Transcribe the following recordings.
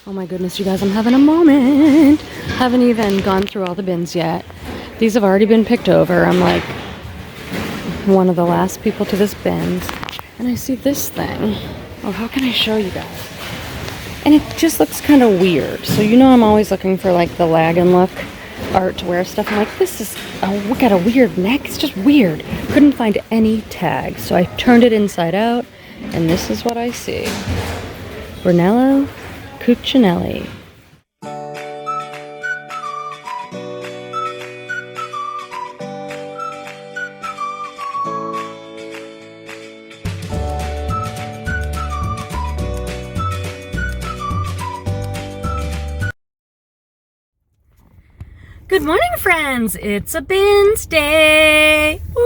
Oh my goodness, you guys, I'm having a moment. Haven't even gone through all the bins yet. These have already been picked over. I'm like one of the last people to this bins. And I see this thing. Oh, how can I show you guys? And it just looks kind of weird. So you know I'm always looking for like the lag and look art to wear stuff. I'm like, this is, look at a weird neck. It's just weird. Couldn't find any tags. So I turned it inside out and this is what I see. Brunello Cucinelli. Good morning, friends. It's a BINS day. Ooh,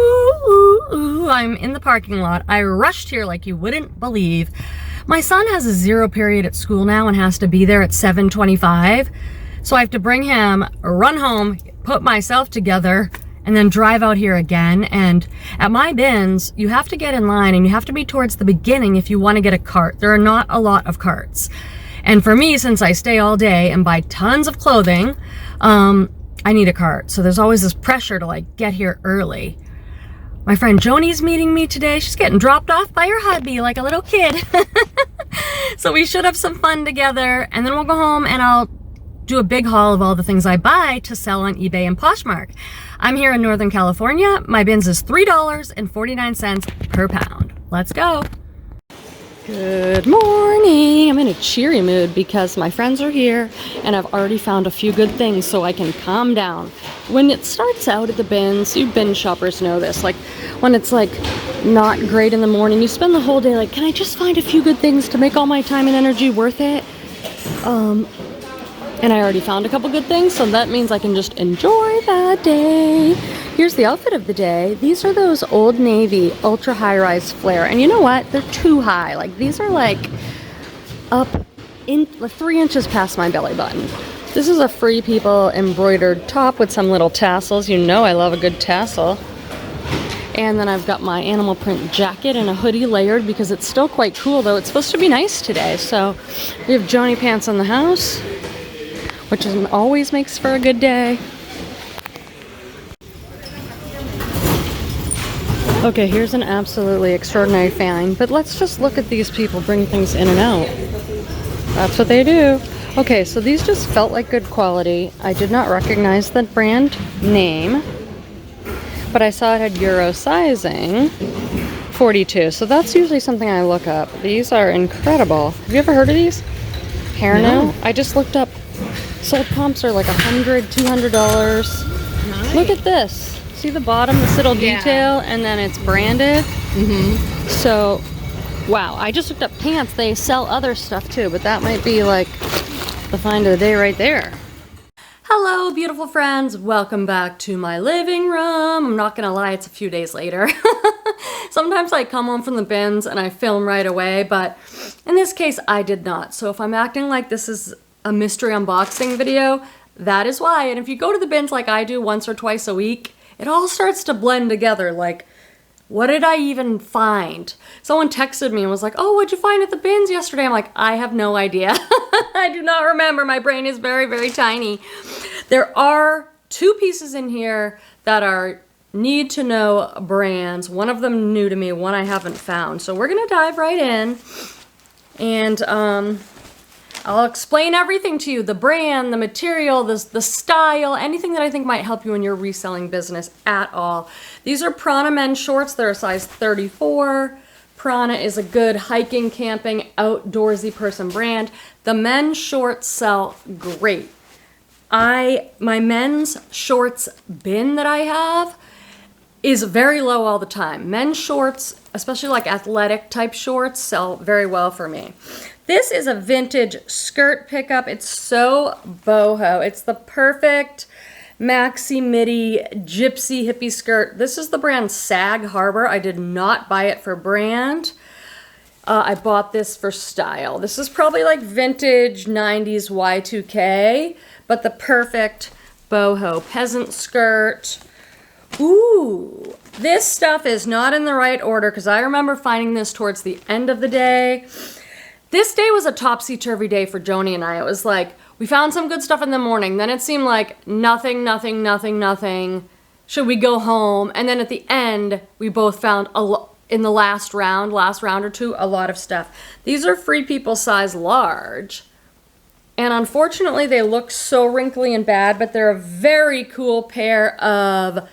ooh, ooh. I'm in the parking lot. I rushed here like you wouldn't believe. My son has a 0 period at school now and has to be there at 7:25. So I have to bring him, run home, put myself together, and then drive out here again. And at my BINS, you have to get in line and you have to be towards the beginning if you want to get a cart. There are not a lot of carts. And for me, since I stay all day and buy tons of clothing, I need a cart. So there's always this pressure to like get here early. My friend Joni's meeting me today. She's getting dropped off by her hubby like a little kid. So we should have some fun together, and then we'll go home and I'll do a big haul of all the things I buy to sell on eBay and Poshmark. I'm here in Northern California. My BINS is $3.49 per pound. Let's go. Good morning. I'm in a cheery mood because my friends are here and I've already found a few good things so I can calm down. When it starts out at the BINS, you BINS shoppers know this, like when it's like not great in the morning, you spend the whole day like, can I just find a few good things to make all my time and energy worth it? And I already found a couple good things, so that means I can just enjoy that day. Here's the outfit of the day. These are those Old Navy ultra high-rise flare, and you know what? They're too high. Like these are like up in like 3 inches past my belly button. This is a Free People embroidered top with some little tassels. You know I love a good tassel. And then I've got my animal print jacket and a hoodie layered because it's still quite cool, though it's supposed to be nice today. So we have Joni pants in the house, which always makes for a good day. Okay, here's an absolutely extraordinary find, but let's just look at these people bring things in and out. That's what they do. Okay, so these just felt like good quality. I did not recognize the brand name, but I saw it had Euro sizing, 42. So that's usually something I look up. These are incredible. Have you ever heard of these? Hair now? I just looked up. Sold comps are like $100, $200. Nice. Look at this. See the bottom, this little detail, and then it's branded. So, wow. I just looked up pants. They sell other stuff too, but that might be like the find of the day right there. Hello, beautiful friends. Welcome back to my living room. I'm not gonna lie, it's a few days later. Sometimes I come home from the BINS and I film right away, but in this case, I did not. So if I'm acting like this is a mystery unboxing video, that is why. And if you go to the BINS like I do once or twice a week, it all starts to blend together. Like, what did I even find? Someone texted me and was like, oh, what'd you find at the BINS yesterday? I'm like, I have no idea. I do not remember. My brain is very, very tiny. There are 2 pieces in here that are need to know brands. One of them new to me, one I haven't found. So we're gonna dive right in and I'll explain everything to you, the brand, the material, the style, anything that I think might help you in your reselling business at all. These are Prana men's shorts. They're a size 34. Prana is a good hiking, camping, outdoorsy person brand. The men's shorts sell great. My men's shorts bin that I have is very low all the time. Men's shorts, especially like athletic type shorts, sell very well for me. This is a vintage skirt pickup. It's so boho. It's the perfect maxi midi gypsy hippie skirt. This is the brand Sag Harbor. I did not buy it for brand. I bought this for style. This is probably like vintage 90s Y2K, but the perfect boho peasant skirt. Ooh, this stuff is not in the right order because I remember finding this towards the end of the day. This day was a topsy-turvy day for Joni and I. It was like, we found some good stuff in the morning. Then it seemed like nothing. Should we go home? And then at the end, we both found in the last round or two, a lot of stuff. These are Free People size large. And unfortunately, they look so wrinkly and bad, but they're a very cool pair of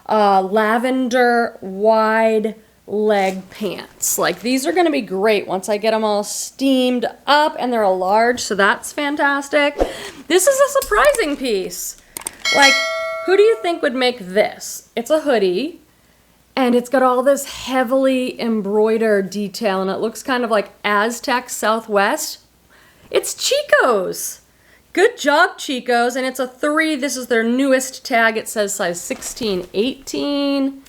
lavender wide leg pants. Like, these are going to be great once I get them all steamed up, and they're a large, so that's fantastic. This is a surprising piece. Like, who do you think would make this? It's a hoodie, and it's got all this heavily embroidered detail, and it looks kind of like Aztec Southwest. It's Chico's. Good job, Chico's, and it's a 3. This is their newest tag. It says size 16, 18.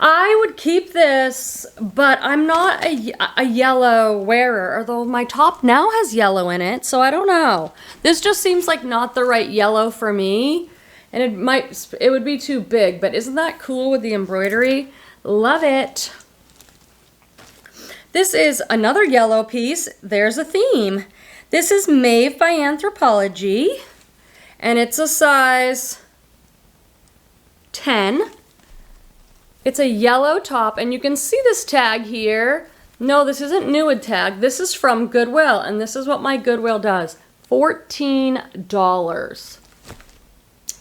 I would keep this, but I'm not a yellow wearer, although my top now has yellow in it, so I don't know. This just seems like not the right yellow for me, and it would be too big, but isn't that cool with the embroidery? Love it. This is another yellow piece. There's a theme. This is Maeve by Anthropologie, and it's a size 10. It's a yellow top, and you can see this tag here. No, this isn't Newid tag. This is from Goodwill, and this is what my Goodwill does. $14.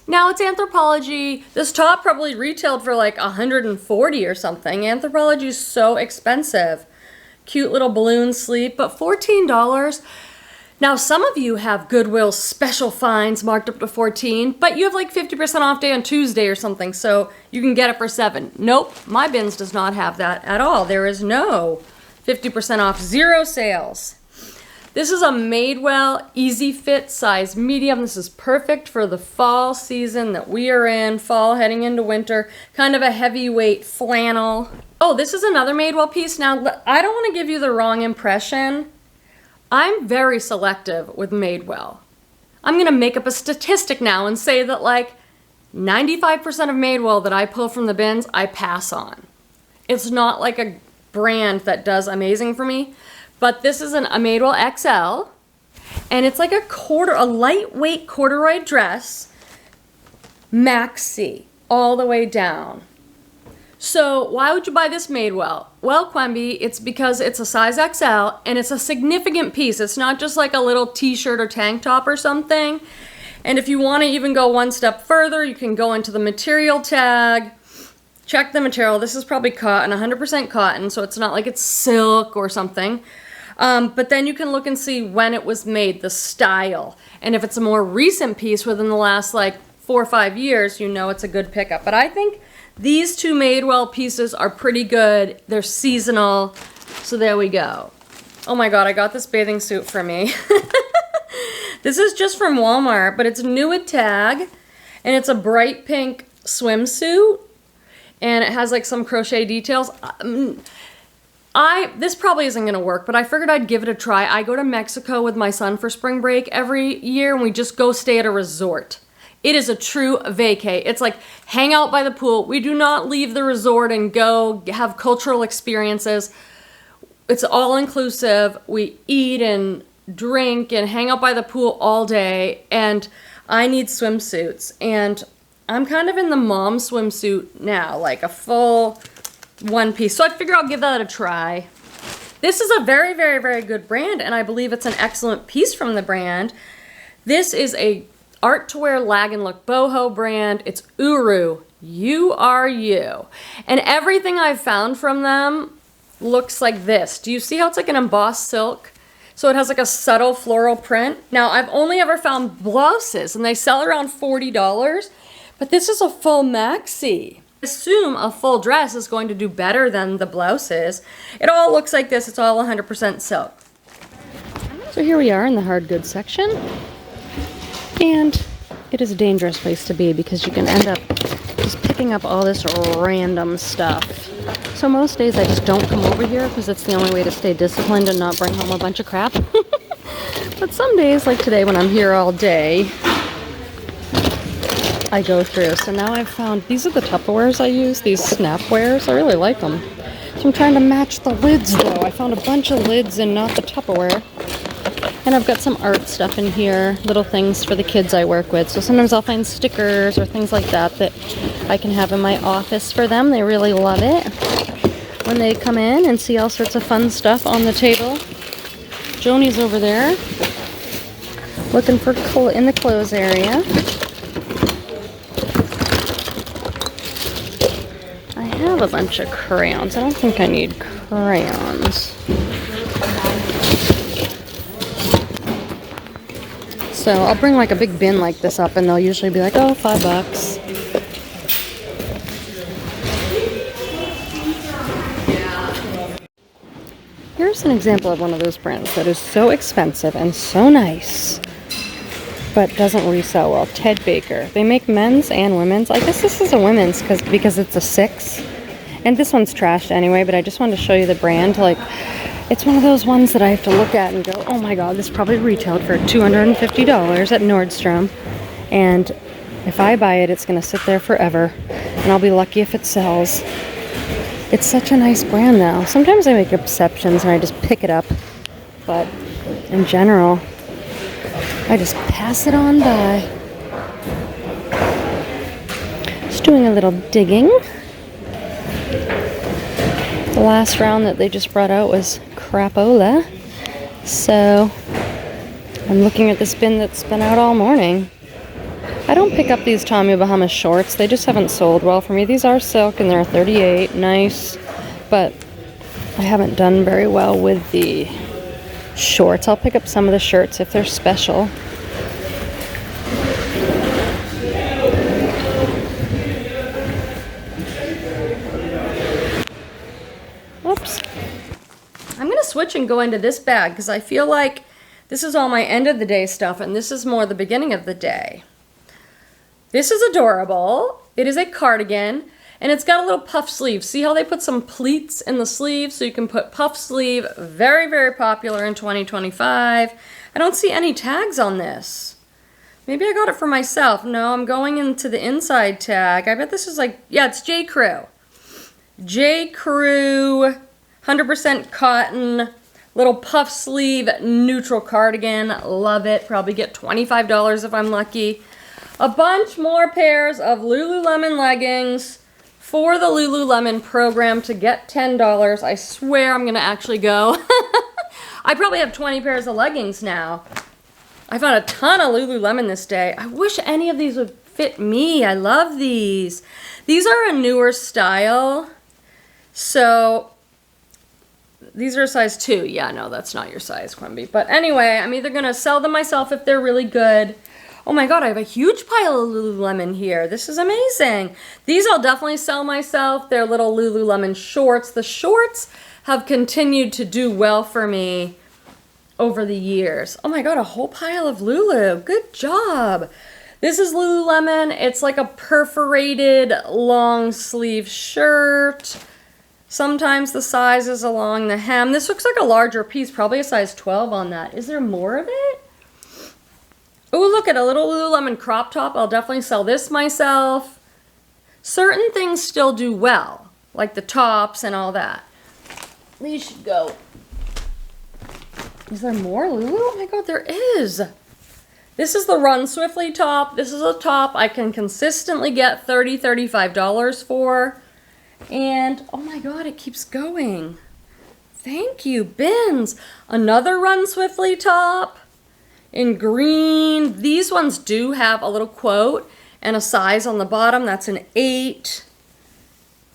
Now, it's Anthropologie. This top probably retailed for like $140 or something. Anthropologie is so expensive. Cute little balloon sleeve, but $14. Now, some of you have Goodwill special finds marked up to $14, but you have like 50% off day on Tuesday or something, so you can get it for $7. Nope, my bins does not have that at all. There is no 50% off, 0 sales. This is a Madewell Easy Fit size medium. This is perfect for the fall season that we are in, fall heading into winter, kind of a heavyweight flannel. Oh, this is another Madewell piece. Now, I don't want to give you the wrong impression. I'm very selective with Madewell. I'm going to make up a statistic now and say that like 95% of Madewell that I pull from the bins, I pass on. It's not like a brand that does amazing for me, but this is a Madewell XL, and it's like a lightweight corduroy dress, maxi, all the way down. So why would you buy this Madewell? Well, Quenby, it's because it's a size XL and it's a significant piece. It's not just like a little t-shirt or tank top or something. And if you want to even go one step further, you can go into the material tag. Check the material. This is probably cotton, 100% cotton, so it's not like it's silk or something. But then you can look and see when it was made, the style. And if it's a more recent piece within the last like 4 or 5 years, you know it's a good pickup. But I think these two Madewell pieces are pretty good. They're seasonal, so there we go. Oh my God, I got this bathing suit for me. This is just from Walmart, but it's Newid tag, and it's a bright pink swimsuit, and it has like some crochet details. This probably isn't gonna work, but I figured I'd give it a try. I go to Mexico with my son for spring break every year, and we just go stay at a resort. It is a true vacay. It's like hang out by the pool. We do not leave the resort and go have cultural experiences. It's all inclusive. We eat and drink and hang out by the pool all day, and I need swimsuits, and I'm kind of in the mom swimsuit now, like a full one piece, so I figure I'll give that a try. This is a very, very, very good brand, and I believe it's an excellent piece from the brand. This is a art to wear lag and look boho brand. It's Uru, U-R-U, and everything I've found from them looks like this. Do you see how it's like an embossed silk? So it has like a subtle floral print. Now, I've only ever found blouses, and they sell around $40, but this is a full maxi. I assume a full dress is going to do better than the blouses. It all looks like this. It's all 100% silk. So here we are in the hard goods section, and it is a dangerous place to be because you can end up just picking up all this random stuff. So most days I just don't come over here because it's the only way to stay disciplined and not bring home a bunch of crap. But some days, like today when I'm here all day, I go through. So now I've found, these are the Tupperwares I use, these Snapwares. I really like them. So I'm trying to match the lids though. I found a bunch of lids and not the Tupperware. And I've got some art stuff in here, little things for the kids I work with. So sometimes I'll find stickers or things like that that I can have in my office for them. They really love it when they come in and see all sorts of fun stuff on the table. Joni's over there looking for in the clothes area. I have a bunch of crayons. I don't think I need crayons. So I'll bring like a big bin like this up and they'll usually be like, oh, $5. Here's an example of one of those brands that is so expensive and so nice, but doesn't resell well. Ted Baker. They make men's and women's. I guess this is a women's because it's a 6. And this one's trashed anyway, but I just wanted to show you the brand. Like, it's one of those ones that I have to look at and go, oh my god, this probably retailed for $250 at Nordstrom. And if I buy it, it's going to sit there forever. And I'll be lucky if it sells. It's such a nice brand though. Sometimes I make exceptions and I just pick it up. But in general, I just pass it on by. Just doing a little digging. The last round that they just brought out was crapola. So I'm looking at this bin that's been out all morning. I don't pick up these Tommy Bahama shorts. They just haven't sold well for me. These are silk and they're 38, nice. But I haven't done very well with the shorts. I'll pick up some of the shirts if they're special. Oops. I'm going to switch and go into this bag because I feel like this is all my end of the day stuff and this is more the beginning of the day. This is adorable. It is a cardigan and it's got a little puff sleeve. See how they put some pleats in the sleeve so you can put puff sleeve. Very, very popular in 2025. I don't see any tags on this. Maybe I got it for myself. No, I'm going into the inside tag. I bet this is like, yeah, it's J. Crew. J. Crew, 100% cotton, little puff sleeve, neutral cardigan. Love it. Probably get $25 if I'm lucky. A bunch more pairs of Lululemon leggings for the Lululemon program to get $10. I swear I'm going to actually go. I probably have 20 pairs of leggings now. I found a ton of Lululemon this day. I wish any of these would fit me. I love these. These are a newer style. So these are a size 2. Yeah, no, that's not your size, Quenby. But anyway, I'm either going to sell them myself if they're really good. Oh my god, I have a huge pile of Lululemon here. This is amazing. These I'll definitely sell myself. They're little Lululemon shorts. The shorts have continued to do well for me over the years. Oh my god, a whole pile of Lulu. Good job. This is Lululemon. It's like a perforated long sleeve shirt. Sometimes the size is along the hem. This looks like a larger piece, probably a size 12 on that. Is there more of it? Oh, look at a little Lululemon crop top. I'll definitely sell this myself. Certain things still do well, like the tops and all that. These should go. Is there more Lulu? Oh my god, there is. This is the Run Swiftly top. This is a top I can consistently get $30, $35 for. And oh my god, it keeps going. Thank you, BINS. Another Run Swiftly top in green. These ones do have a little quote and a size on the bottom. That's an 8.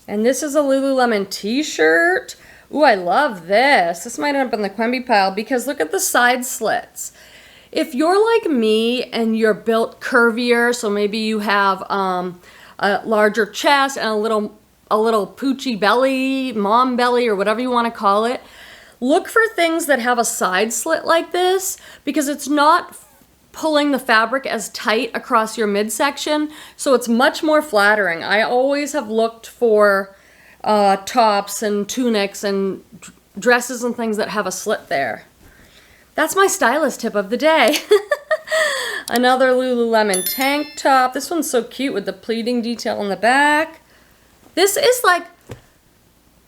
And this is a Lululemon t-shirt. Ooh, I love this. This might end up in the Quenby pile because look at the side slits. If you're like me and you're built curvier, so maybe you have a larger chest and a little poochy belly, mom belly, or whatever you want to call it, look for things that have a side slit like this because it's not pulling the fabric as tight across your midsection, so it's much more flattering. I always have looked for tops and tunics and dresses and things that have a slit there. That's my stylist tip of the day. Another Lululemon tank top. This one's so cute with the pleating detail in the back. This is like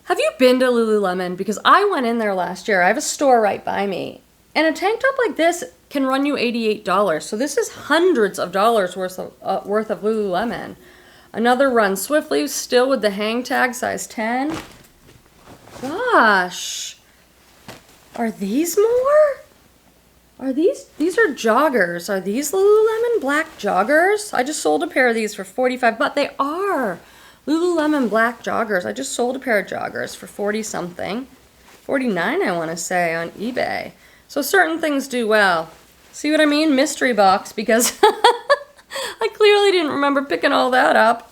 Have you been to Lululemon? Because I went in there last year. I have a store right by me. And a tank top like this can run you $88. So this is hundreds of dollars worth of Lululemon. Another run swiftly, still with the hang tag, size 10. Gosh. Are these more? Are these are joggers. Are these Lululemon black joggers? I just sold a pair of these for 45, but they are Lululemon black joggers. I just sold a pair of joggers for 40 something. 49 I want to say on eBay. So certain things do well. See what I mean? Mystery box, because I clearly didn't remember picking all that up.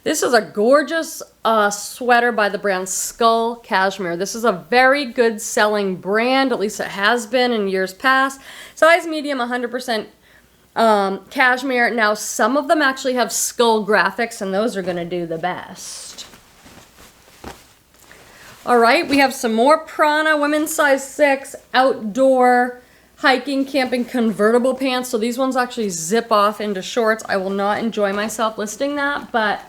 This is a gorgeous sweater by the brand Skull Cashmere. This is a very good selling brand, at least it has been in years past. Size medium, 100% cashmere. Now some of them actually have skull graphics, and those are going to do the best. All right, we have some more Prana women's size 6 outdoor hiking, camping convertible pants. So these ones actually zip off into shorts. I will not enjoy myself listing that, but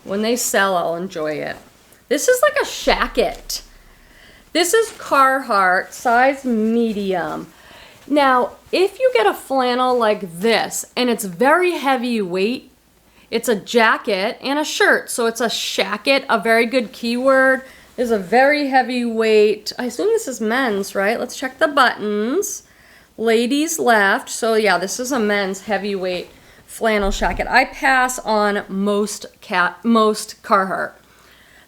when they sell, I'll enjoy it. This is like a shacket. This is Carhartt, size medium. Now, if you get a flannel like this, and it's very heavyweight, it's a jacket and a shirt. So it's a shacket, a very good keyword. There's a very heavyweight, I assume this is men's, right? Let's check the buttons. Ladies left. So yeah, this is a men's heavyweight flannel jacket. I pass on most Carhartt.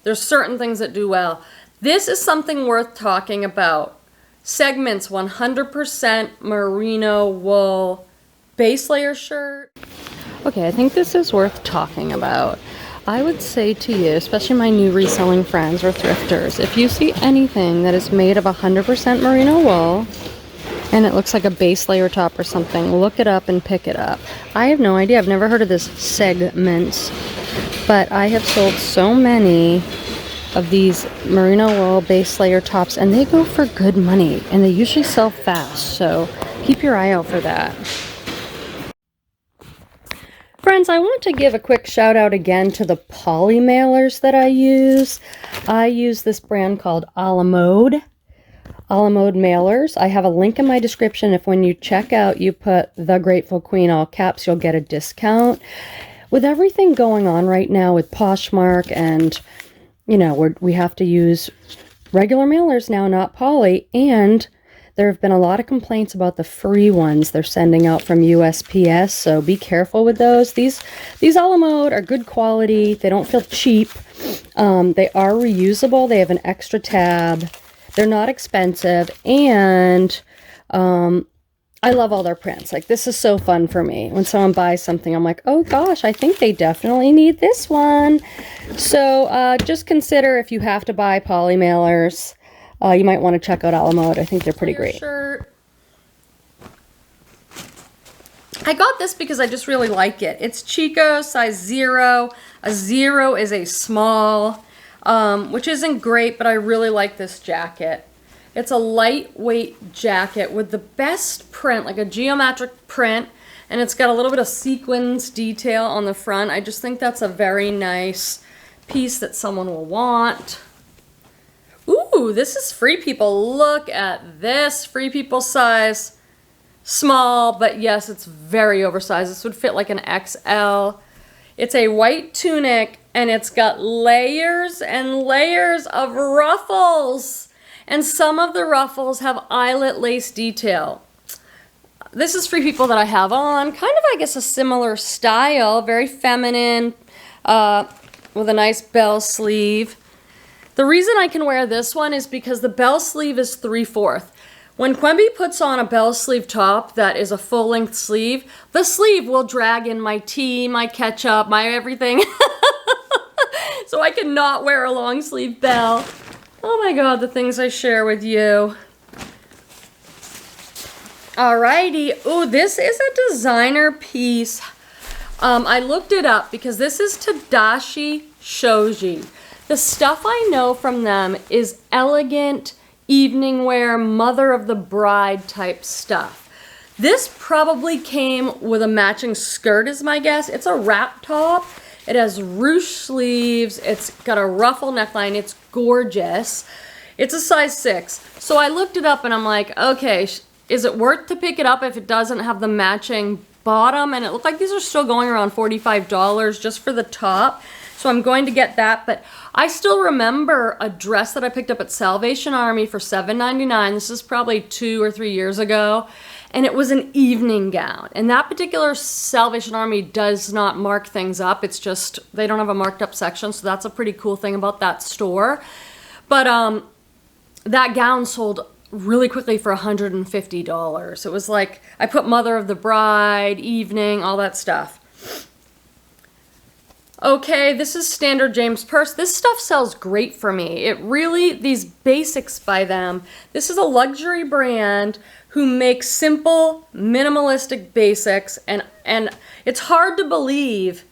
There's certain things that do well. This is something worth talking about. Segments 100% merino wool base layer shirt. Okay, I think this is worth talking about. I would say to you, especially my new reselling friends or thrifters, if you see anything that is made of 100% merino wool, and it looks like a base layer top or something, look it up and pick it up. I have no idea. I've never heard of this segments, but I have sold so many of these merino wool base layer tops, and they go for good money, and they usually sell fast, so keep your eye out for that. Friends, I want to give a quick shout out again to the polymailers that I use. I use this brand called a la mode mailers. I have a link in my description. If when you check out you put The Grateful Queen all caps, you'll get a discount. With everything going on right now with Poshmark, and you know, we have to use regular mailers now, not poly, and there have been a lot of complaints about the free ones they're sending out from USPS, so be careful with those. These a la mode are good quality. They don't feel cheap. They are reusable. They have an extra tab. They're not expensive, and I love all their prints. Like, this is so fun for me. When someone buys something, I'm like, oh gosh, I think they definitely need this one. So just consider, if you have to buy poly mailers, you might want to check out a la mode. I think they're pretty great. Shirt. I got this because I just really like it. It's Chico, size 0. A 0 is a small. Which isn't great, but I really like this jacket. It's a lightweight jacket with the best print, like a geometric print, and it's got a little bit of sequins detail on the front. I just think that's a very nice piece that someone will want. Ooh, this is Free People. Look at this. Free People size small, but yes, it's very oversized. This would fit like an XL. It's a white tunic, and it's got layers and layers of ruffles. And some of the ruffles have eyelet lace detail. This is Free People that I have on. Kind of, I guess, a similar style. Very feminine, with a nice bell sleeve. The reason I can wear this one is because the bell sleeve is 3/4. When Quenby puts on a bell sleeve top that is a full-length sleeve, the sleeve will drag in my tea, my ketchup, my everything. So I cannot wear a long sleeve bell. Oh my God, the things I share with you. Alrighty. Ooh, this is a designer piece. I looked it up because this is Tadashi Shoji. The stuff I know from them is elegant evening wear, mother of the bride type stuff. This probably came with a matching skirt is my guess. It's a wrap top. It has ruched sleeves. It's got a ruffle neckline. It's gorgeous. It's a size 6. So I looked it up and I'm like, okay, is it worth to pick it up if it doesn't have the matching bottom? And it looked like these are still going around $45 just for the top. So I'm going to get that. But I still remember a dress that I picked up at Salvation Army for $7.99. This is probably 2 or 3 years ago. And it was an evening gown. And that particular Salvation Army does not mark things up. It's just, they don't have a marked up section. So that's a pretty cool thing about that store. But that gown sold really quickly for $150. It was like, I put Mother of the Bride, evening, all that stuff. Okay, this is Standard James Purse. This stuff sells great for me. It really, these basics by them, this is a luxury brand who makes simple, minimalistic basics, and it's hard to believe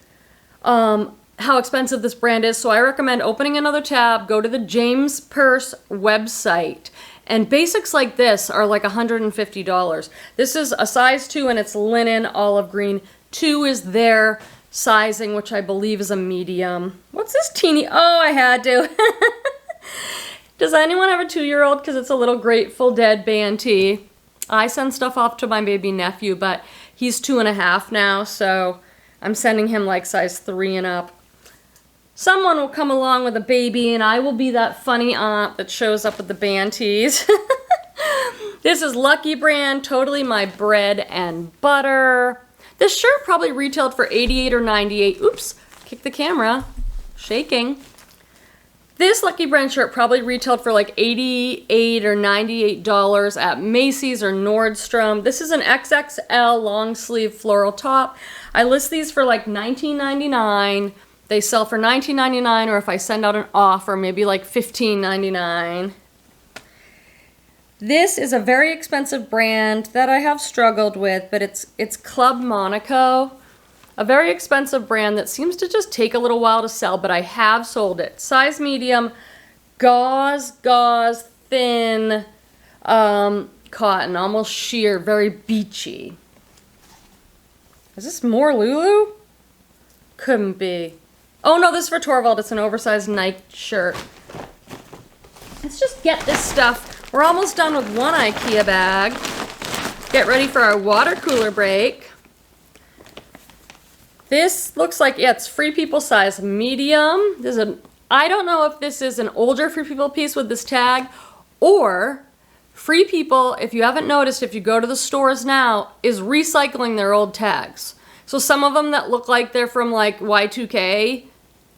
how expensive this brand is, so I recommend opening another tab, go to the James Purse website, and basics like this are like $150. This is a size 2 and it's linen, olive green. 2 is their sizing, which I believe is a medium. What's this teeny? Oh, I had to. Does anyone have a 2-year-old? Because it's a little Grateful Dead band tee. I send stuff off to my baby nephew, but he's 2.5 now, so I'm sending him like size 3 and up. Someone will come along with a baby and I will be that funny aunt that shows up with the band tees. This is Lucky Brand, totally my bread and butter. This shirt probably retailed for $88 or $98. Oops, kick the camera, shaking. This Lucky Brand shirt probably retailed for like $88 or $98 at Macy's or Nordstrom. This is an XXL long sleeve floral top. I list these for like $19.99. They sell for $19.99, or if I send out an offer, maybe like $15.99. This is a very expensive brand that I have struggled with, but it's Club Monaco. A very expensive brand that seems to just take a little while to sell, but I have sold it. Size medium, gauze, thin, cotton, almost sheer, very beachy. Is this more Lulu? Couldn't be. Oh no, this is for Torvald. It's an oversized night shirt. Let's just get this stuff. We're almost done with one IKEA bag. Get ready for our water cooler break. This looks like, yeah, it's Free People size medium. This is I don't know if this is an older Free People piece with this tag, or Free People, if you haven't noticed, if you go to the stores now, is recycling their old tags. So some of them that look like they're from like Y2K,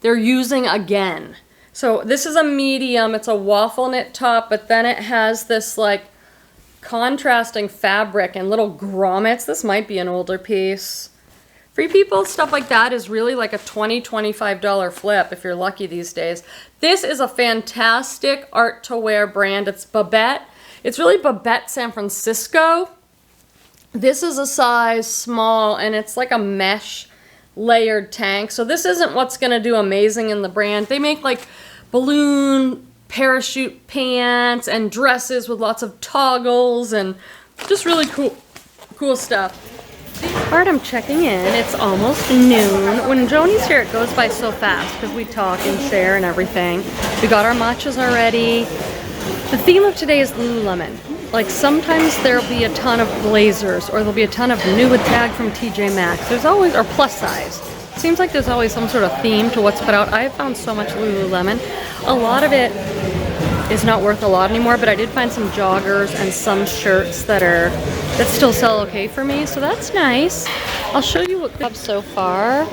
they're using again. So this is a medium, it's a waffle knit top, but then it has this like contrasting fabric and little grommets. This might be an older piece. Free People, stuff like that is really like a $20, $25 flip if you're lucky these days. This is a fantastic art to wear brand. It's Babette. It's really Babette San Francisco. This is a size small and it's like a mesh layered tank. So this isn't what's gonna do amazing in the brand. They make like balloon parachute pants and dresses with lots of toggles and just really cool stuff. Alright, I'm checking in. It's almost noon. When Joni's here, it goes by so fast because we talk and share and everything. We got our matchas already. The theme of today is Lululemon. Like sometimes there'll be a ton of blazers or there'll be a ton of new with tag from TJ Maxx. There's always, or plus size. It seems like there's always some sort of theme to what's put out. I have found so much Lululemon. A lot of it is not worth a lot anymore, but I did find some joggers and some shirts that still sell okay for me, so that's nice. I'll show you what we have so far.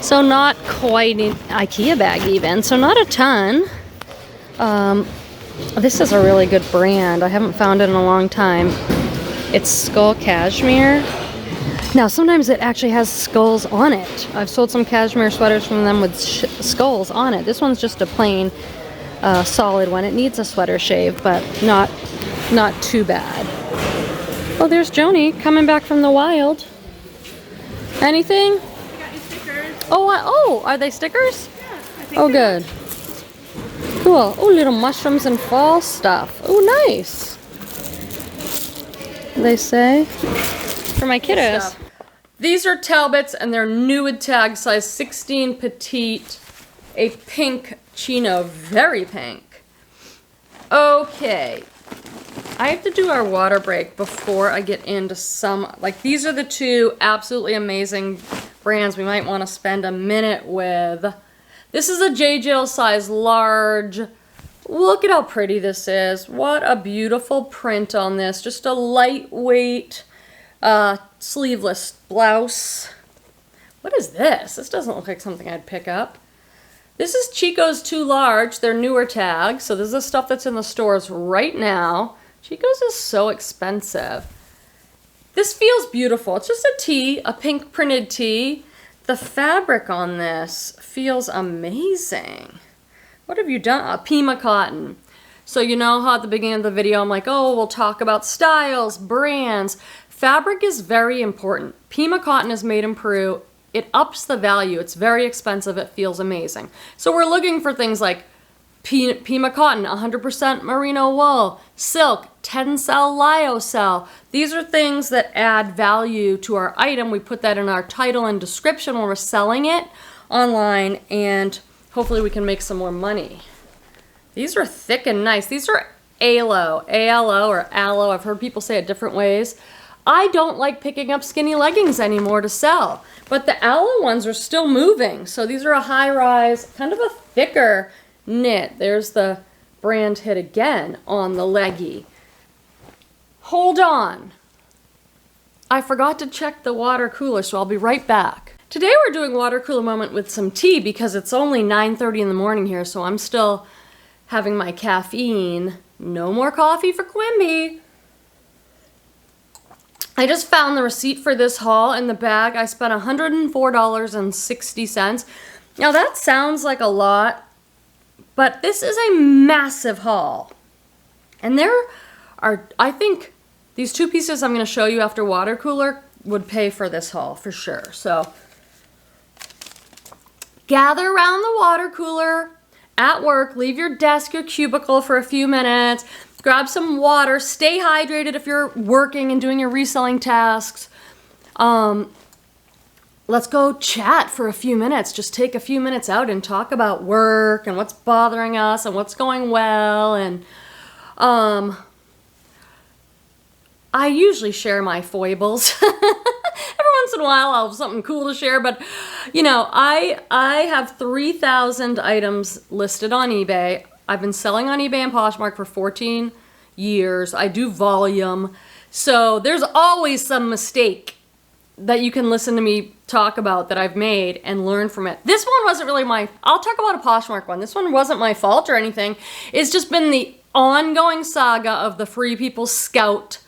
So not quite an IKEA bag even, so not a ton. This is a really good brand. I haven't found it in a long time. It's Skull Cashmere. Now sometimes it actually has skulls on it. I've sold some cashmere sweaters from them with skulls on it. This one's just a plain solid one. It needs a sweater shave, but not too bad. Oh, there's Joni coming back from the wild. Anything? Got your stickers. Oh, are they stickers? Yeah, I think Oh, good. Cool. Oh, little mushrooms and fall stuff. Oh, nice. They say for my kiddos. These are Talbots and they're nude tag, size 16 petite, a pink chino, very pink. Okay, I have to do our water break before I get into some, like these are the two absolutely amazing brands we might want to spend a minute with. This is a JJL size large. Look at how pretty this is. What a beautiful print on this. Just a lightweight sleeveless blouse. What is this? This doesn't look like something I'd pick up. This is Chico's Too Large. They're newer tags. So this is the stuff that's in the stores right now. Chico's is so expensive. This feels beautiful. It's just a tee, a pink printed tee. The fabric on this feels amazing. What have you done? Pima cotton. So you know how at the beginning of the video I'm like, oh, we'll talk about styles, brands. Fabric is very important. Pima cotton is made in Peru. It ups the value. It's very expensive. It feels amazing. So we're looking for things like Pima cotton, 100% merino wool, silk, Tencel lyocell. These are things that add value to our item. We put that in our title and description when we're selling it online, and hopefully we can make some more money. These are thick and nice. These are ALO, A-L-O or aloe. I've heard people say it different ways. I don't like picking up skinny leggings anymore to sell, but the aloe ones are still moving. So these are a high-rise, kind of a thicker knit. There's the brand hit again on the leggy. Hold on. I forgot to check the water cooler, so I'll be right back. Today we're doing water cooler moment with some tea because it's only 9:30 in the morning here, so I'm still having my caffeine. No more coffee for Quenby. I just found the receipt for this haul in the bag. I spent $104.60. Now that sounds like a lot, but this is a massive haul. And there are, I think, these two pieces I'm going to show you after water cooler would pay for this haul for sure. So gather around the water cooler at work, leave your desk, your cubicle for a few minutes, grab some water, stay hydrated if you're working and doing your reselling tasks. Let's go chat for a few minutes. Just take a few minutes out and talk about work and what's bothering us and what's going well. And I usually share my foibles. Every once in a while I'll have something cool to share, but you know, I have 3,000 items listed on eBay. I've been selling on eBay and Poshmark for 14 years. I do volume. So there's always some mistake that you can listen to me talk about that I've made and learn from it. This one wasn't really I'll talk about a Poshmark one. This one wasn't my fault or anything. It's just been the ongoing saga of the Free People Scout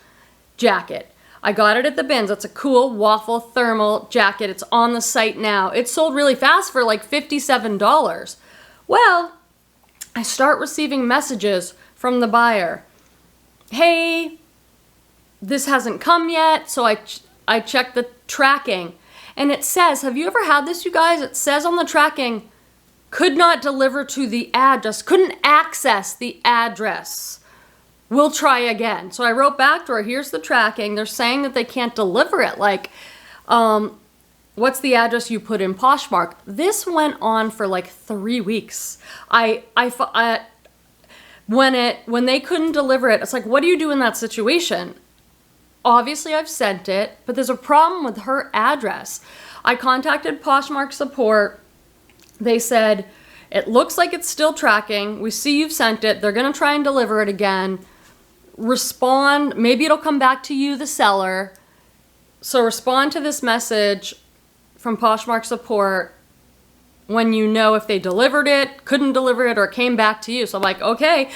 jacket. I got it at the BINS. It's a cool waffle thermal jacket. It's on the site now. It sold really fast for like $57. Well, I start receiving messages from the buyer. Hey, this hasn't come yet. So I checked the tracking and it says, have you ever had this, you guys? It says on the tracking, could not deliver to the address, couldn't access the address. We'll try again. So I wrote back to her, here's the tracking. They're saying that they can't deliver it. Like, what's the address you put in Poshmark? This went on for like 3 weeks. When they couldn't deliver it, it's like, what do you do in that situation? Obviously I've sent it, but there's a problem with her address. I contacted Poshmark support. They said, it looks like it's still tracking. We see you've sent it. They're gonna try and deliver it again. Respond, maybe it'll come back to you, the seller. So respond to this message from Poshmark support when you know if they delivered it, couldn't deliver it, or it came back to you. So I'm like, okay.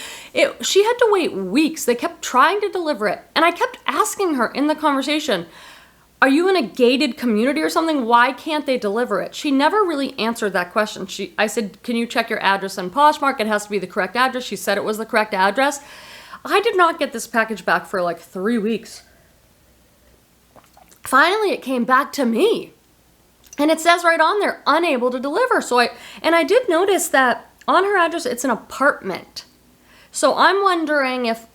She had to wait weeks. They kept trying to deliver it. And I kept asking her in the conversation, are you in a gated community or something? Why can't they deliver it? She never really answered that question. I said, can you check your address in Poshmark? It has to be the correct address. She said it was the correct address. I did not get this package back for like 3 weeks. Finally, it came back to me. And it says right on there, unable to deliver. So I did notice that on her address, it's an apartment. So I'm wondering if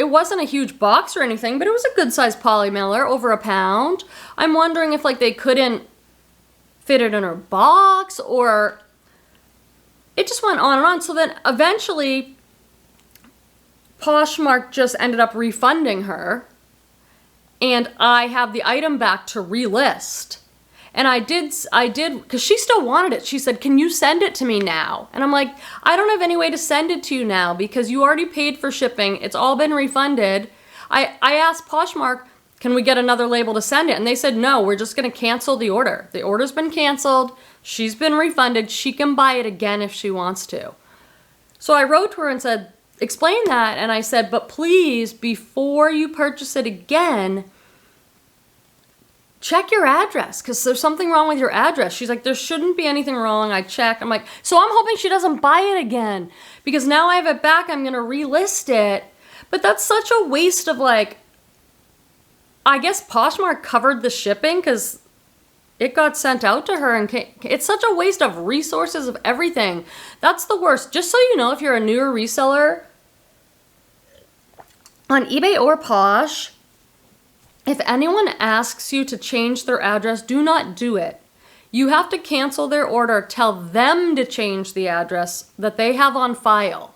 it wasn't a huge box or anything, but it was a good sized Polymailer, over £1. I'm wondering if like they couldn't fit it in her box, or it just went on and on. So then eventually Poshmark just ended up refunding her, and I have the item back to relist. And I did, because she still wanted it. She said, can you send it to me now? And I'm like, I don't have any way to send it to you now because you already paid for shipping. It's all been refunded. I asked Poshmark, can we get another label to send it? And they said, no, we're just going to cancel the order. The order's been canceled. She's been refunded. She can buy it again if she wants to. So I wrote to her and said, explain that. And I said, but please, before you purchase it again, check your address, because there's something wrong with your address. She's like, there shouldn't be anything wrong. I checked. I'm like, so I'm hoping she doesn't buy it again, because now I have it back. I'm going to relist it. But that's such a waste of, like, I guess Poshmark covered the shipping because it got sent out to her, and it's such a waste of resources, of everything. That's the worst. Just so you know, if you're a newer reseller on eBay or Posh, if anyone asks you to change their address, do not do it. You have to cancel their order, tell them to change the address that they have on file,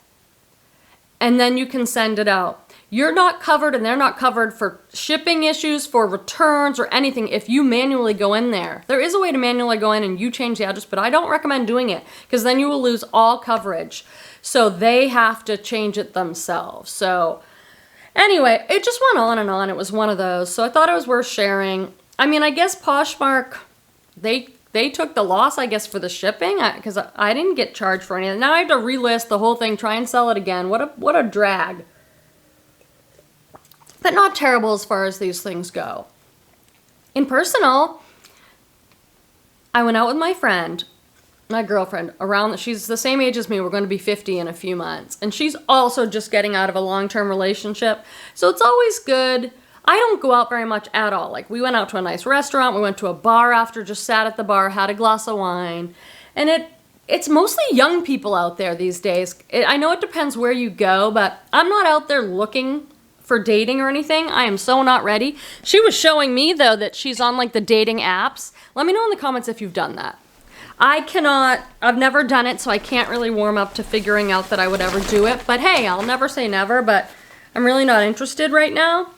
and then you can send it out. You're not covered, and they're not covered for shipping issues, for returns, or anything if you manually go in there. There is a way to manually go in and you change the address, but I don't recommend doing it because then you will lose all coverage. So they have to change it themselves. So anyway, it just went on and on. It was one of those. So I thought it was worth sharing. I mean, I guess Poshmark, they took the loss, I guess, for the shipping, because I didn't get charged for anything. Now I have to relist the whole thing, try and sell it again. What a drag. But not terrible as far as these things go. In personal, I went out with my friend, my girlfriend, she's the same age as me. We're going to be 50 in a few months. And she's also just getting out of a long-term relationship. So it's always good. I don't go out very much at all. Like, we went out to a nice restaurant. We went to a bar after, just sat at the bar, had a glass of wine. And it's mostly young people out there these days. I know it depends where you go, but I'm not out there looking for dating or anything. I am so not ready. She was showing me, though, that she's on, like, the dating apps. Let me know in the comments if you've done that. I've never done it, so I can't really warm up to figuring out that I would ever do it. But hey, I'll never say never, but I'm really not interested right now.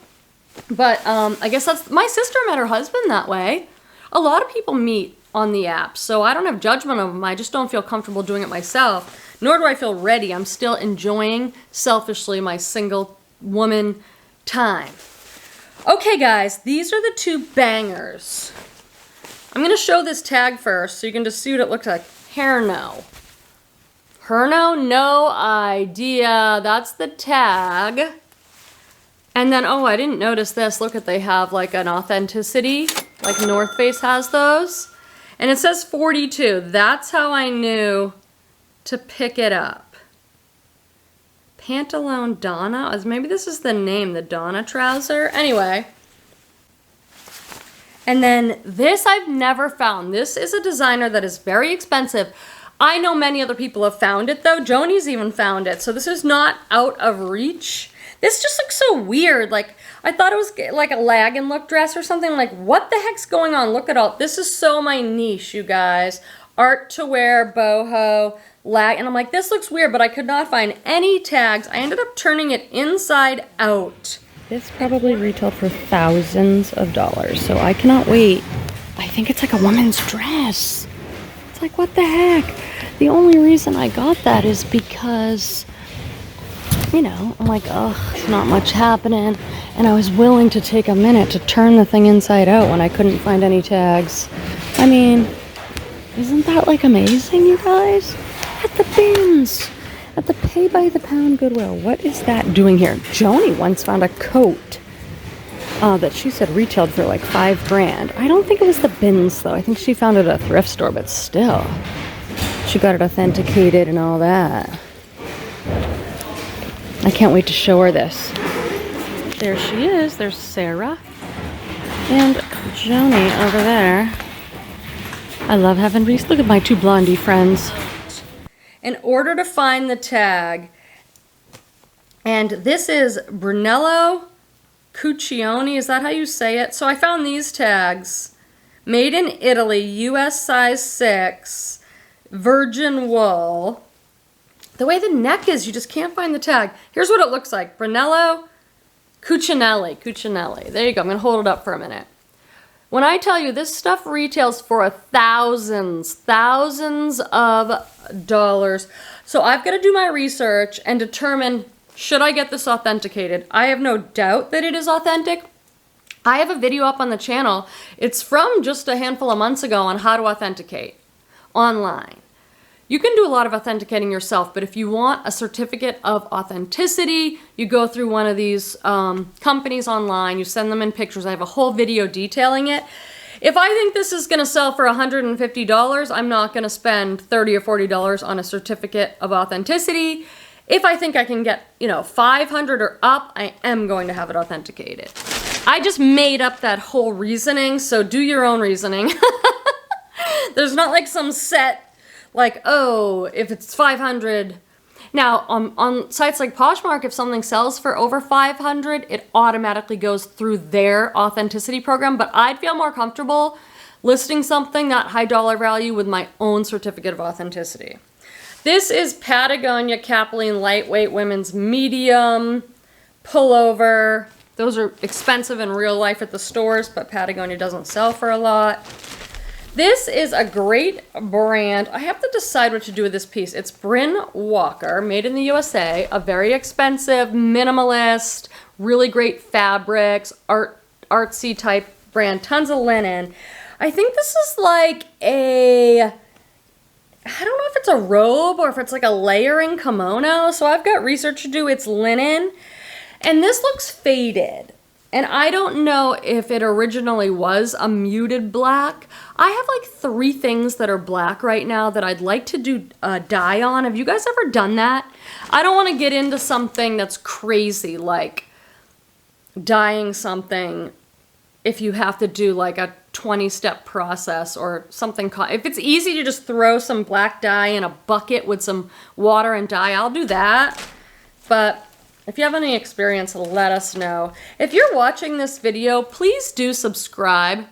But I guess my sister met her husband that way. A lot of people meet on the apps, so I don't have judgment of them. I just don't feel comfortable doing it myself, nor do I feel ready. I'm still enjoying, selfishly, my single woman time. Okay, guys, these are the two bangers. I'm going to show this tag first so you can just see what it looks like. Herno. Herno, no idea. That's the tag. And then, oh, I didn't notice this. Look they have like an authenticity. Like North Face has those. And it says 42. That's how I knew to pick it up. Pantalone Donna. Maybe this is the name, the Donna trouser. Anyway. And then this I've never found. This is a designer that is very expensive. I know many other people have found it though. Joni's even found it. So this is not out of reach. This just looks so weird. Like, I thought it was like a lag-and look dress or something. Like, what the heck's going on? Look at all. This is so my niche, you guys. Art to wear, boho, lag. And I'm like, this looks weird, but I could not find any tags. I ended up turning it inside out. This probably retailed for thousands of dollars, so I cannot wait. I think it's like a woman's dress. It's like, what the heck? The only reason I got that is because, you know, I'm like, ugh, there's not much happening. And I was willing to take a minute to turn the thing inside out when I couldn't find any tags. I mean, isn't that like amazing, you guys? At the BINS. At the pay by the pound Goodwill. What is that doing here? Joni once found a coat that she said retailed for like $5,000. I don't think it was the BINS though. I think she found it at a thrift store, but still. She got it authenticated and all that. I can't wait to show her this. There she is. There's Sarah and Joni over there. I love having Reese. Look at my two blondie friends. In order to find the tag, And this is Brunello Cuccione. Is that how you say it? So I found these tags. Made in Italy, US size 6, virgin wool. The way the neck is, you just can't find the tag. Here's what it looks like. Brunello Cuccione. There you go. I'm going to hold it up for a minute. When I tell you this stuff retails for thousands of dollars. So I've got to do my research and determine, should I get this authenticated? I have no doubt that it is authentic. I have a video up on the channel. It's from just a handful of months ago on how to authenticate online. You can do a lot of authenticating yourself, but if you want a certificate of authenticity, you go through one of these companies online, you send them in pictures. I have a whole video detailing it. If I think this is gonna sell for $150, I'm not gonna spend $30 or $40 on a certificate of authenticity. If I think I can get, you know, 500 or up, I am going to have it authenticated. I just made up that whole reasoning, so do your own reasoning. There's not like some set, like, oh, if it's 500. Now, on sites like Poshmark, if something sells for over 500, it automatically goes through their authenticity program, but I'd feel more comfortable listing something that high dollar value with my own certificate of authenticity. This is Patagonia Capilene Lightweight Women's Medium Pullover. Those are expensive in real life at the stores, but Patagonia doesn't sell for a lot. This is a great brand. I have to decide what to do with this piece. It's Bryn Walker, made in the USA, a very expensive, minimalist, really great fabrics, artsy type brand, tons of linen. I think this is like a, I don't know if it's a robe or if it's like a layering kimono. So I've got research to do. It's linen. And this looks faded. And I don't know if it originally was a muted black. I have like 3 things that are black right now that I'd like to do a dye on. Have you guys ever done that? I don't want to get into something that's crazy, like dyeing something if you have to do like a 20-step process or something. If it's easy to just throw some black dye in a bucket with some water and dye, I'll do that. But if you have any experience, let us know. If you're watching this video, please do subscribe.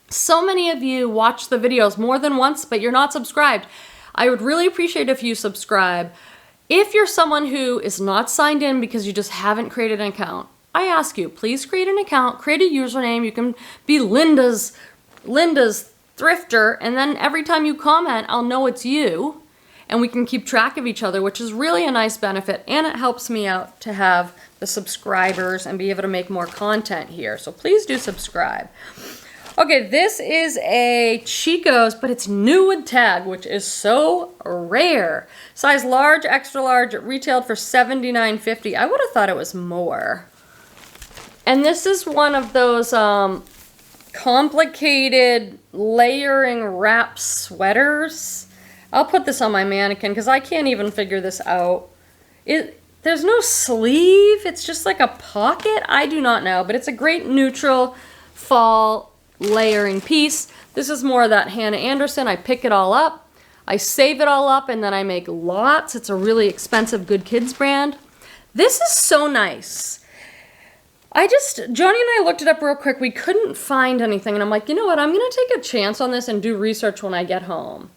So many of you watch the videos more than once, but you're not subscribed. I would really appreciate if you subscribe. If you're someone who is not signed in because you just haven't created an account, I ask you, please create an account, create a username. You can be Linda's Thrifter, and then every time you comment, I'll know it's you. And we can keep track of each other, which is really a nice benefit, and it helps me out to have the subscribers and be able to make more content here. So please do subscribe. Okay, this is a Chico's, but it's new with tag, which is so rare. Size large, extra large. It retailed for $79.50. I would have thought it was more. And this is one of those complicated layering wrap sweaters. I'll put this on my mannequin because I can't even figure this out. There's no sleeve. It's just like a pocket. I do not know, but it's a great neutral fall layering piece. This is more of that Hannah Anderson. I pick it all up. I save it all up, and then I make lots. It's a really expensive Good Kids brand. This is so nice. Joni and I looked it up real quick. We couldn't find anything, and I'm like, you know what? I'm going to take a chance on this and do research when I get home.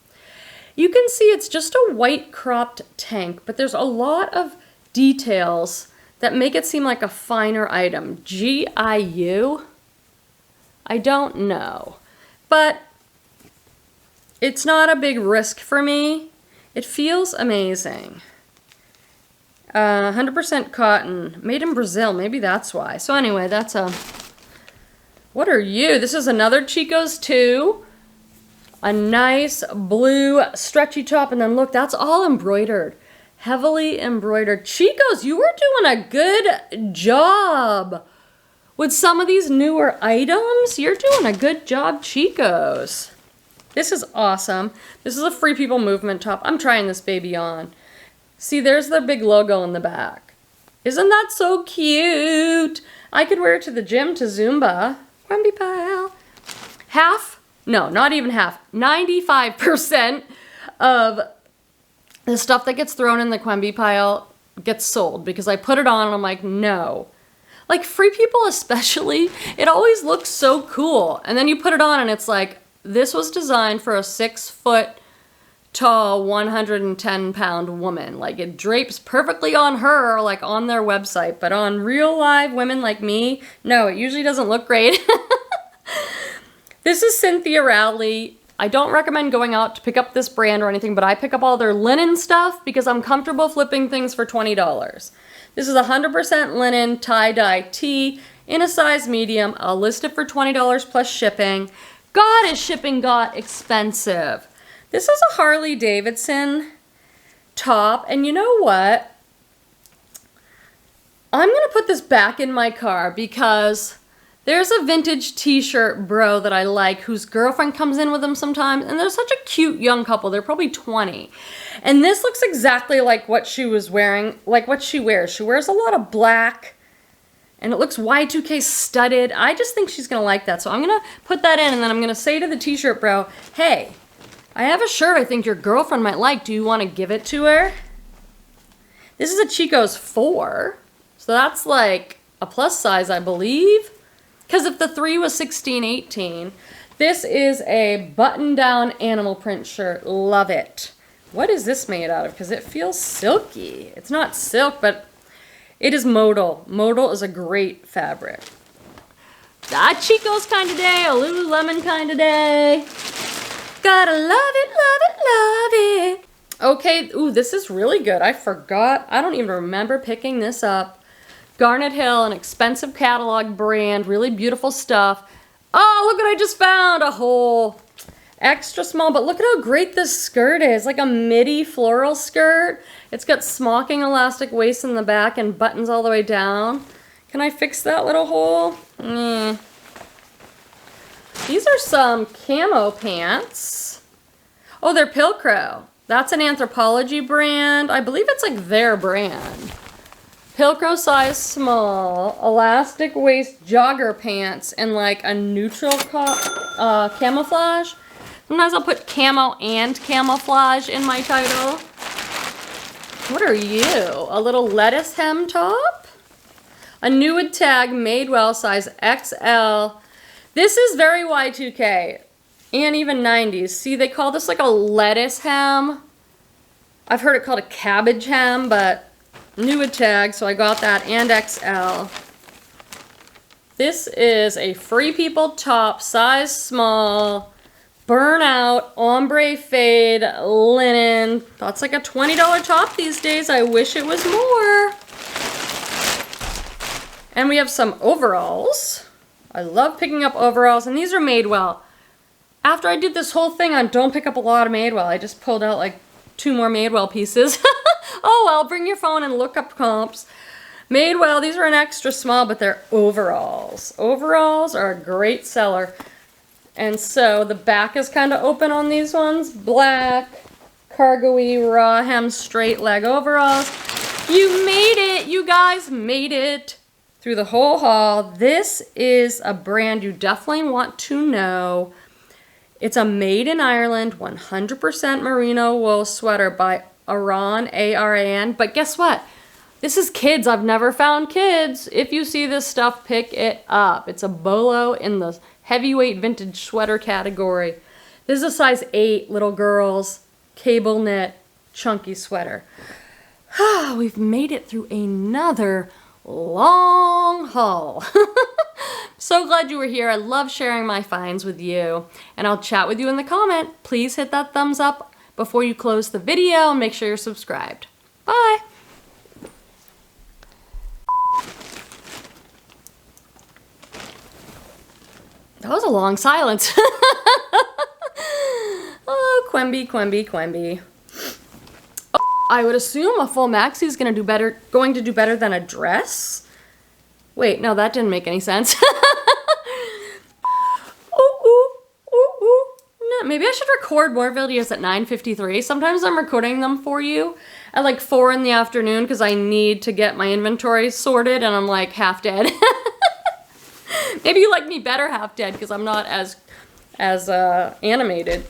You can see it's just a white cropped tank, but there's a lot of details that make it seem like a finer item. GIU? I don't know. But it's not a big risk for me. It feels amazing. 100% cotton, made in Brazil. Maybe that's why. So anyway, that's a... What are you? This is another Chico's too. A nice blue stretchy top, and then look, that's all embroidered. Heavily embroidered. Chico's, you were doing a good job with some of these newer items. You're doing a good job, Chico's. This is awesome. This is a Free People Movement top. I'm trying this baby on. See, there's the big logo in the back. Isn't that so cute? I could wear it to the gym, to Zumba. Quenby pile. Half. No, not even half. 95% of the stuff that gets thrown in the Quenby pile gets sold because I put it on and I'm like, no. Like Free People especially, it always looks so cool. And then you put it on and it's like, this was designed for a 6-foot tall, 110-pound woman. Like it drapes perfectly on her, like on their website, but on real live women like me, no, it usually doesn't look great. This is Cynthia Rowley. I don't recommend going out to pick up this brand or anything, but I pick up all their linen stuff because I'm comfortable flipping things for $20. This is 100% linen tie-dye tee in a size medium. I'll list it for $20 plus shipping. God, is shipping got expensive. This is a Harley Davidson top, and you know what? I'm gonna put this back in my car because there's a vintage t-shirt bro that I like whose girlfriend comes in with him sometimes, and they're such a cute young couple. They're probably 20. And this looks exactly like what she was wearing, like what she wears. She wears a lot of black, and it looks Y2K studded. I just think she's gonna like that. So I'm gonna put that in, and then I'm gonna say to the t-shirt bro, hey, I have a shirt I think your girlfriend might like. Do you wanna give it to her? This is a Chico's 4, so that's like a plus size, I believe. Because if the 3 was 16, 18, this is a button-down animal print shirt. Love it. What is this made out of? Because it feels silky. It's not silk, but it is modal. Modal is a great fabric. A Chico's kind of day, a Lululemon kind of day. Gotta love it, love it, love it. Okay, ooh, this is really good. I forgot. I don't even remember picking this up. Garnet Hill, an expensive catalog brand, really beautiful stuff. Oh, look what I just found, a whole extra small, but look at how great this skirt is, like a midi floral skirt. It's got smocking elastic waist in the back and buttons all the way down. Can I fix that little hole? These are some camo pants. Oh, they're Pilcrow. That's an Anthropology brand. I believe it's like their brand. Pilcrow size small, elastic waist jogger pants, and like a neutral camouflage. Sometimes I'll put camo and camouflage in my title. What are you? A little lettuce hem top? A Nude Tag Madewell size XL. This is very Y2K and even 90s. See, they call this like a lettuce hem. I've heard it called a cabbage hem, but Nude Tag, so I got that, and XL. This is a Free People top, size small, burnout, ombre fade, linen. That's like a $20 top these days. I wish it was more. And we have some overalls. I love picking up overalls, and these are Madewell. After I did this whole thing on don't pick up a lot of Madewell, I just pulled out like 2 more Madewell pieces. Oh well, bring your phone and look up comps. Madewell, these are an extra small, but they're overalls. Overalls are a great seller. And so the back is kind of open on these ones. Black, cargo-y, raw hem, straight leg overalls. You made it, you guys made it through the whole haul. This is a brand you definitely want to know. It's a made in Ireland, 100% merino wool sweater by Aran, A-R-A-N. But guess what? This is kids. I've never found kids. If you see this stuff, pick it up. It's a BOLO in the heavyweight vintage sweater category. This is a size 8, little girls, cable knit, chunky sweater. We've made it through another long haul. So glad you were here. I love sharing my finds with you. And I'll chat with you in the comment. Please hit that thumbs up before you close the video and make sure you're subscribed. Bye! That was a long silence. Oh, Quenby, Quenby, Quenby. Oh, I would assume a full maxi is going to do better than a dress. Wait, no, that didn't make any sense. Maybe I should record more videos at 9:53. Sometimes I'm recording them for you at like 4 in the afternoon because I need to get my inventory sorted and I'm like half dead. Maybe you like me better half dead because I'm not as animated.